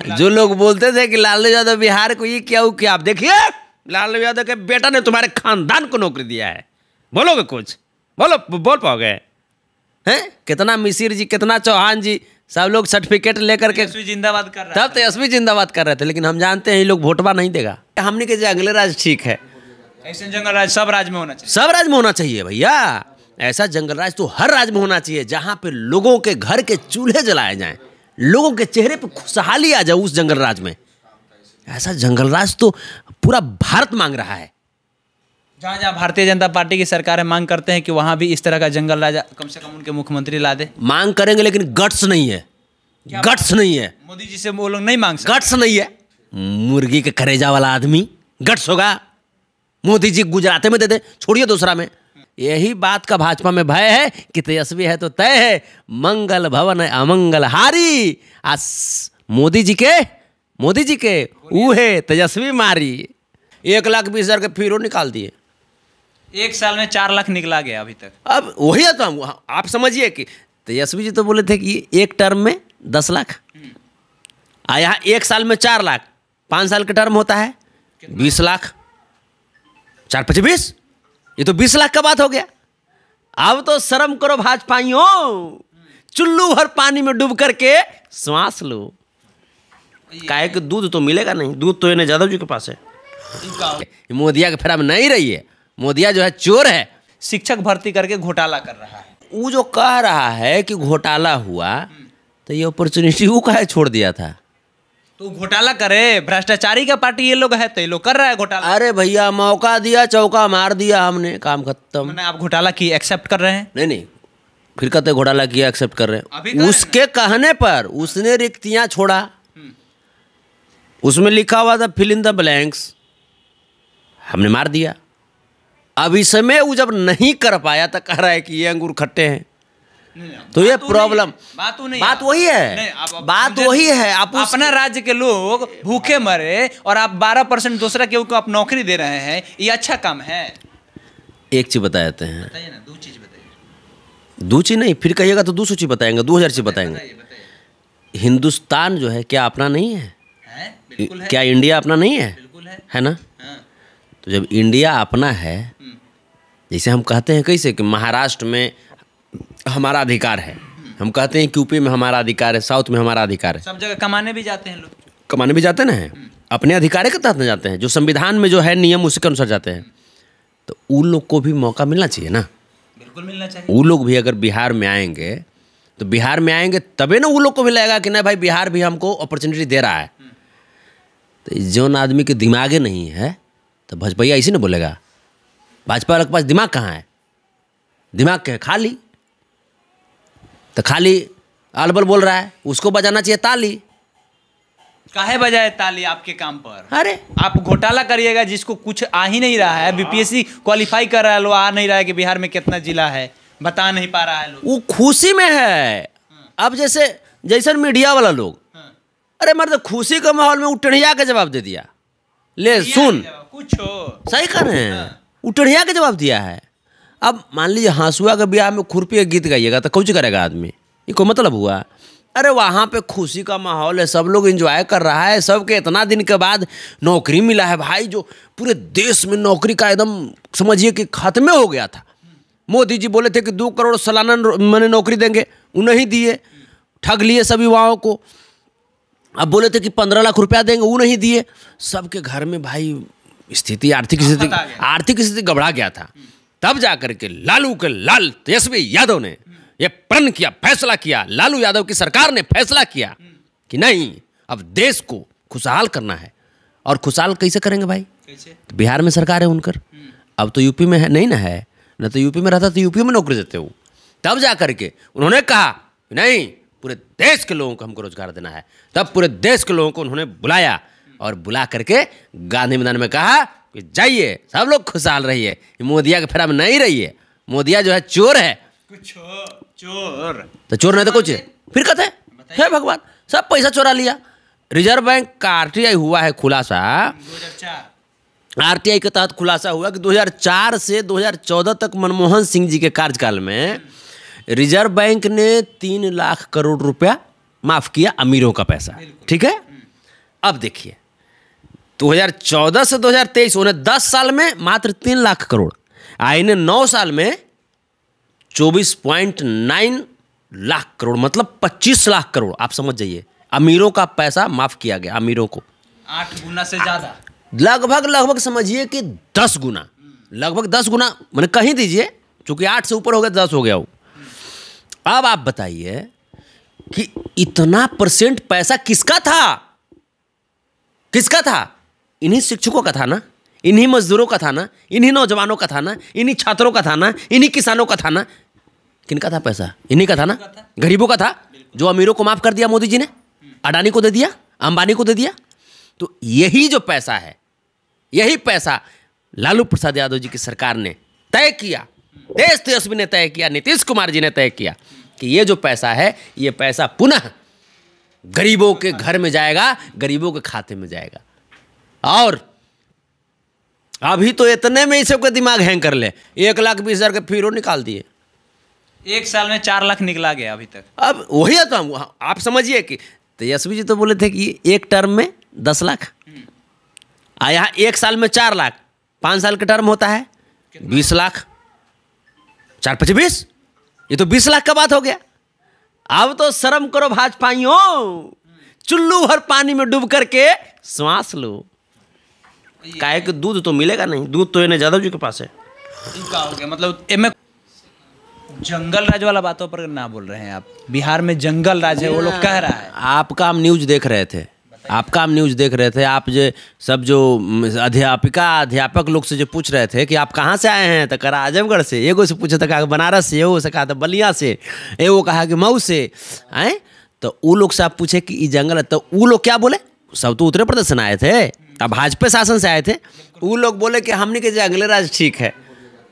जो लोग बोलते थे कि लालू यादव बिहार को ये क्या वो क्या, आप देखिए लालू यादव के बेटा ने तुम्हारे खानदान को नौकरी दिया है। बोलोगे कुछ? बोल पाओगे? हैं? कितना मिसिर जी, कितना चौहान जी, सब लोग सर्टिफिकेट लेकर के जिंदाबाद कर रहा है। तब तेजस्वी जिंदाबाद कर रहे थे, लेकिन हम जानते हैं ये लोग वोटवा नहीं देगा। हमने के जंगल राज ठीक है, ऐसे जंगल राज सब राज्य में होना चाहिए। सब राज्य में होना चाहिए भैया। ऐसा जंगल राज तो हर राज्य में होना चाहिए, जहां पे लोगों के घर के चूल्हे जलाए जाएं, लोगों के चेहरे पे खुशहाली आ जाए उस जंगल राज में। ऐसा जंगल राज तो पूरा भारत मांग रहा है। जहाँ जहाँ भारतीय जनता पार्टी की सरकारें मांग करते हैं कि वहाँ भी इस तरह का जंगल राज कम से कम उनके मुख्यमंत्री ला दे। मांग करेंगे, लेकिन गट्स नहीं है, गट्स नहीं है। मोदी जी से वो लोग नहीं मांग सकते। गट्स नहीं है। मुर्गी के करेजा वाला आदमी गट्स होगा? मोदी जी गुजराते में दे दे, छोड़िए दूसरा में। यही बात का भाजपा में भय है कि तेजस्वी है तो तय है, मंगल भवन अमंगल हारी। आज मोदी जी के उहे तेजस्वी मारी। 1,20,000 के फिरो निकाल दिए। एक साल में 4 लाख निकला गया अभी तक। अब वही है, तो आप समझिए कि तेजस्वी जी तो बोले थे कि एक टर्म में 10 लाख, यहाँ एक साल में 4 लाख, 5 साल का टर्म होता है 20 लाख, 4 5 20, ये तो 20 लाख का बात हो गया। अब तो शर्म करो भाजपाइयों, चुल्लू भर पानी में डूब करके श्वास लो। काहे कि दूध तो मिलेगा नहीं, दूध तो यादव जी के पास है। मोदिया के फेरा में नहीं रही है। मोदिया जो है चोर है, शिक्षक भर्ती करके घोटाला कर रहा है। वो जो कह रहा है कि घोटाला हुआ, तो ये अपॉर्चुनिटी वो काहे छोड़ दिया था? तो घोटाला करे, भ्रष्टाचारी का पार्टी ये लोग है तो ये लोग कर रहा है घोटाला। अरे भैया, मौका दिया, चौका मार दिया हमने, काम खत्म। मैंने आप घोटाला की एक्सेप्ट कर रहे हैं? नहीं, फिर कहते घोटाला किया एक्सेप्ट कर रहे हैं। उसके कहने पर उसने रिक्तियां छोड़ा, उसमें लिखा हुआ था फिल इन द ब्लैंक्स, हमने मार दिया। अब इसमें वो जब नहीं कर पाया तो कह रहा है कि ये अंगूर खट्टे हैं। तो ये प्रॉब्लम, बात वही है, बात वही है। आप अपना राज्य के लोग भूखे मरे और आप 12% दूसरा के को आप नौकरी दे रहे हैं, ये अच्छा काम है? एक चीज बता देते हैं। बताइए ना, 2 चीज बताइए। 2 चीज नहीं, फिर कहिएगा तो 200 चीज बताएंगे, 2000 चीज बताएंगे। हिंदुस्तान जो है क्या अपना नहीं है? बिल्कुल है। क्या इंडिया अपना नहीं है? बिल्कुल है ना? तो जब इंडिया अपना है, जैसे हम कहते हैं कैसे कि महाराष्ट्र में हमारा अधिकार है, हम कहते हैं कि यूपी में हमारा अधिकार है, साउथ में हमारा अधिकार है। सब जगह कमाने भी जाते हैं लोग, कमाने भी जाते ना है, अपने अधिकार के तहत न जाते हैं, जो संविधान में जो है नियम उसी के अनुसार जाते हैं। तो उन लोग को भी मौका मिलना चाहिए ना। बिल्कुल मिलना चाहिए। वो लोग भी अगर बिहार में आएंगे तो बिहार में आएंगे तबे ना वो लोग को भी लगेगा कि नहीं भाई बिहार भी हमको अपॉर्चुनिटी दे रहा है। तो जौन आदमी के दिमागे नहीं है तो भाजपा ऐसे ना बोलेगा। भाजपा वाले के पास दिमाग कहाँ है? दिमाग क्या है? खाली। तो खाली अलबल बोल रहा है, उसको बजाना चाहिए ताली। काहे बजाए ताली आपके काम पर? अरे आप घोटाला करिएगा जिसको कुछ आ ही नहीं रहा है, बीपीएससी क्वालिफाई कर रहा है, लो आ नहीं रहा है कि बिहार में कितना जिला है, बता नहीं पा रहा है लोग। वो खुशी में है। अब जैसे मीडिया वाला लोग, अरे मर्द खुशी के माहौल में उठनिया के जवाब दे दिया। ले सुन, कुछ हो सही कर रहे हैं, उठनिया के जवाब दिया है। अब मान लीजिए हाँसुआ के ब्याह में खुरपी का गीत गाइएगा तो कुछ करेगा आदमी? ये कोई मतलब हुआ? अरे वहाँ पे खुशी का माहौल है, सब लोग एंजॉय कर रहा है, सबके इतना दिन के बाद नौकरी मिला है भाई, जो पूरे देश में नौकरी का एकदम समझिए कि खात्मे हो गया था। मोदी जी बोले थे कि 2 करोड़ सालाना मैंने नौकरी देंगे, उन्हें दिए, ठग लिए सभी युवाओं को। अब बोले थे कि 15 लाख रुपया देंगे, वो नहीं दिए। सबके घर में भाई स्थिति, आर्थिक स्थिति गड़बड़ा गया था। तब जाकर के लालू के लाल तेजस्वी यादव ने ये प्रण किया, फैसला किया, लालू यादव की सरकार ने फैसला किया कि नहीं, अब देश को खुशहाल करना है। और खुशहाल कैसे करेंगे भाई? कैसे? तो बिहार में सरकार है उनकर, अब तो यूपी में है नहीं ना है, न तो यूपी में रहता तो यूपी में नौकरी देते हो। तब जा करके उन्होंने कहा नहीं, पूरे देश के लोगों को हमको रोजगार देना है। तब पूरे देश के लोगों को उन्होंने बुलाया और बुला करके गांधी मैदान में कहा कि जाइए सब लोग खुशहाल रहिए, मोदिया के फेरा में नहीं रहिए। मोदिया जो है चोर है। कुछ हो, चोर तो चोर नहीं तो कुछ है। फिर कहते हैं भगवान सब पैसा चोरा लिया। रिजर्व बैंक का आरटीआई हुआ है खुलासा, 2004 आरटीआई के तहत खुलासा हुआ कि 2004 से 2014 तक मनमोहन सिंह जी के कार्यकाल में रिजर्व बैंक ने 3 लाख करोड़ रुपया माफ किया, अमीरों का पैसा, ठीक है। अब देखिए 2014 से 2023 उन्हें 10 साल में मात्र 3 लाख करोड़, इन्हें 9 साल में 24.9 लाख करोड़, मतलब 25 लाख करोड़। आप समझ जाइए, अमीरों का पैसा माफ किया गया, अमीरों को 8 गुना से ज्यादा, लगभग समझिए कि 10 गुना, लगभग 10 गुना, मैंने कहीं दीजिए, चूंकि 8 से ऊपर हो गया 10 हो गया वो। अब आप बताइए कि इतना % पैसा किसका था? किसका था? इन्हीं शिक्षकों का था ना, इन्हीं मजदूरों का था ना, इन्हीं नौजवानों का था ना, इन्हीं छात्रों का था ना, इन्हीं किसानों का था ना। किनका था पैसा? इन्हीं का था ना, गरीबों का था। जो अमीरों को माफ कर दिया मोदी जी ने, अडानी को दे दिया, अंबानी को दे दिया। तो यही जो पैसा है, यही पैसा लालू प्रसाद यादव जी की सरकार ने तय किया, देश तेजस्वी ने तय किया, नीतीश कुमार जी ने तय किया कि ये जो पैसा है, ये पैसा पुनः गरीबों के घर में जाएगा, गरीबों के खाते में जाएगा। और अभी तो इतने में ही सबका दिमाग हैंग कर ले, 1,20,000 के फिर निकाल दिए। 1 साल में 4 लाख निकला गया अभी तक। अब वही है, तो आप समझिए कि तेजस्वी जी तो बोले थे कि एक टर्म में 10 लाख, यहाँ 1 साल में 4 लाख, 5 साल का टर्म होता है 20 लाख, 4 5 20, ये तो 20 लाख का बात हो गया। अब तो शर्म करो भाजपाइयों, चुल्लू भर पानी में डूब करके श्वास लो। काहे कि दूध तो मिलेगा नहीं, दूध तो इन्हें यादव जी के पास है। इनका हो गया, मतलब एमे जंगल राज वाला बातों पर ना बोल रहे हैं आप। बिहार में जंगल राज है, वो लोग कह रहा है। आपका हम न्यूज देख रहे थे, आपका हम न्यूज देख रहे थे। आप जो सब जो अध्यापक लोग से जो पूछ रहे थे कि आप कहाँ से आए हैं, तो कहा आजमगढ़ से, एगो से पूछा था कहा बनारस से, एगो से कहा था बलिया से, एगो कहा कि मऊ से आए। तो वो लोग से आप पूछे कि ये जंगल है, तो वो लोग क्या बोले? सब तो उत्तर प्रदेश से आए थे, अब भाजपा शासन से आए थे। वो लोग बोले कि हमने के जंगल राज ठीक है।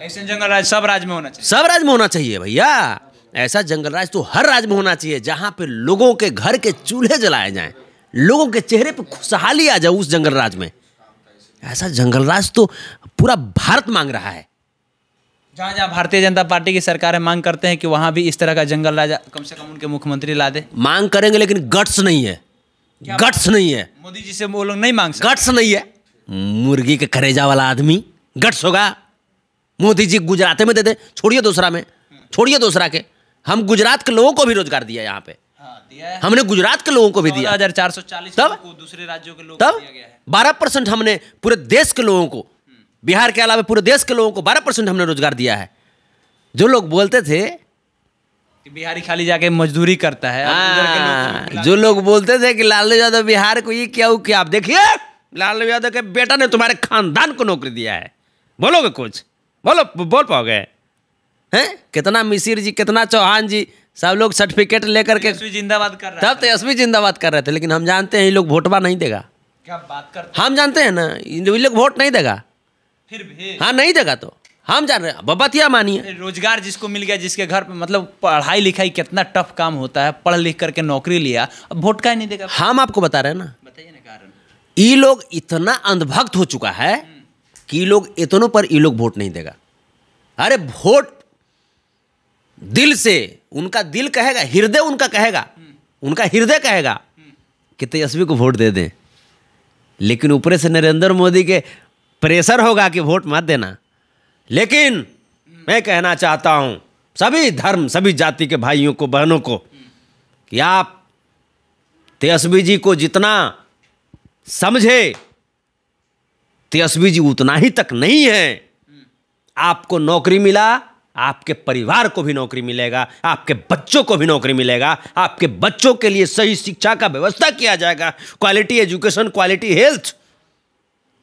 ऐसे जंगल राज सब राज्य में होना चाहिए, सब राज्य में होना चाहिए भैया। ऐसा जंगल राज तो हर राज्य में होना चाहिए, जहाँ पे लोगों के घर के चूल्हे जलाए जाएं, लोगों के चेहरे पे खुशहाली आ जाए उस जंगल राज में। ऐसा जंगल राज तो पूरा भारत मांग रहा है। जहाँ जहाँ भारतीय जनता पार्टी की सरकारें मांग करते हैं कि वहाँ भी इस तरह का जंगल राज कम से कम उनके मुख्यमंत्री ला दे। मांग करेंगे, लेकिन गट्स नहीं है, गट्स नहीं है। मोदी जी से वो लोग नहीं मांग सकते, गट्स नहीं है। मुर्गी के करेजा वाला आदमी गट्स होगा? मोदी जी गुजरात में दे दे, छोड़िए दूसरा में, छोड़िए दूसरा के। हम गुजरात के लोगों को भी रोजगार दिया यहाँ पे, हमने गुजरात के लोगों को भी दिया। 1440 तब को दूसरे राज्यों के लोग तब दिया गया है। 12% हमने पूरे देश के लोगों को, बिहार के अलावा पूरे देश के लोगों को 12% हमने रोजगार दिया है। जो लोग बोलते थे कि बिहारी खाली जाके मजदूरी करता है, अब उधर के लोग को जो लोग बोलते थे कि लालू यादव बिहार को ये क्या हो क्या, आप देखिए लालू यादव के बेटा ने तुम्हारे खानदान को नौकरी दिया है। बोलोगे कुछ? बोल पाओगे? हैं? कितना मिसिर जी, कितना चौहान जी, सब लोग सर्टिफिकेट लेकर के तेजस्वी जिंदाबाद कर रहा तब तेजस्वी जिंदाबाद कर रहे थे। लेकिन हम जानते हैं ये लोग वोटवा नहीं देगा। क्या बात करते हम जानते हैं ना, ये लोग वोट नहीं देगा, फिर भी हाँ नहीं देगा। तो हम जान रहे हैं, बतिया मानिए। रोजगार जिसको मिल गया, जिसके घर पे मतलब पढ़ाई लिखाई कितना टफ काम होता है, पढ़ लिख करके नौकरी लिया, अब वोट का नहीं देगा। हम आपको बता रहे हैं ना, बताइए ना कारण। ये लोग इतना अंधभक्त हो चुका है कि ये लोग इतनों पर ये लोग वोट नहीं देगा। अरे वोट दिल से, उनका दिल कहेगा, हृदय उनका कहेगा, उनका हृदय कहेगा कि तेजस्वी को वोट दे दें। लेकिन ऊपर से नरेंद्र मोदी के प्रेशर होगा कि वोट मत देना। लेकिन मैं कहना चाहता हूं सभी धर्म, सभी जाति के भाइयों को, बहनों को, कि आप तेजस्वी जी को जितना समझे, तेजस्वी जी उतना ही तक नहीं है। आपको नौकरी मिला, आपके परिवार को भी नौकरी मिलेगा, आपके बच्चों को भी नौकरी मिलेगा, आपके बच्चों के लिए सही शिक्षा का व्यवस्था किया जाएगा, quality education, quality health.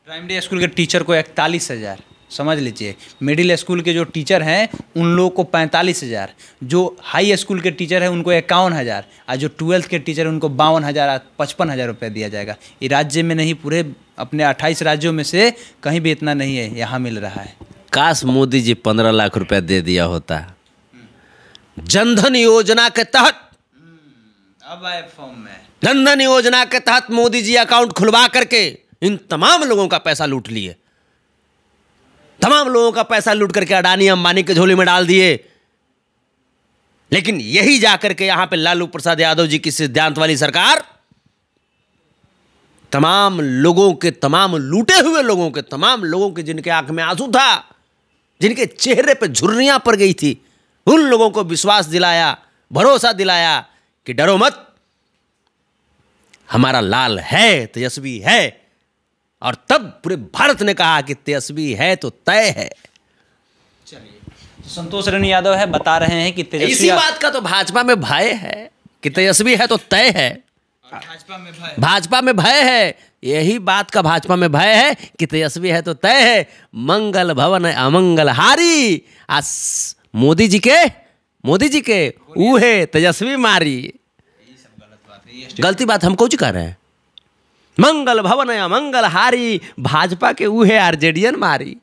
Primary school के टीचर को 41,000 समझ लीजिए, मिडिल स्कूल के जो टीचर हैं उन लोगों को 45,000, जो हाई स्कूल के टीचर हैं उनको 51,000, और जो 12th के टीचर हैं उनको 52,000, 55,000 रुपये दिया जाएगा। ये राज्य में नहीं, पूरे अपने 28 राज्यों में से कहीं भी इतना नहीं है, यहाँ मिल रहा है। काश मोदी जी 15 लाख रुपया दे दिया होता। जनधन योजना के तहत, अब आए फॉर्म में, जनधन योजना के तहत मोदी जी अकाउंट खुलवा करके इन तमाम लोगों का पैसा लूट लिए, तमाम लोगों का पैसा लूट करके अडानी अंबानी के झोले में डाल दिए। लेकिन यही जाकर के यहां पे लालू प्रसाद यादव जी की सिद्धांत वाली सरकार तमाम लोगों के, तमाम लूटे हुए लोगों के, तमाम लोगों के जिनके आंख में आंसू था, जिनके चेहरे पे झुर्रियां पड़ गई थी, उन लोगों को विश्वास दिलाया, भरोसा दिलाया कि डरो मत, हमारा लाल है, तेजस्वी है। और तब पूरे भारत ने कहा कि तेजस्वी है तो तय है। चलिए, संतोष रेणु यादव है, बता रहे हैं कि तेजस्वी, इसी बात का तो भाजपा में भय है कि तेजस्वी है तो तय है। भाजपा में भय है, यही बात का भाजपा में भय है कि तेजस्वी है तो तय है। मंगल भवन अमंगल हारी। आज मोदी जी के ऊहे तेजस्वी मारी। गलती बात हम कौन कर रहे हैं? मंगल भवन अमंगल हारी, भाजपा के ऊहे आरजेडीएन मारी।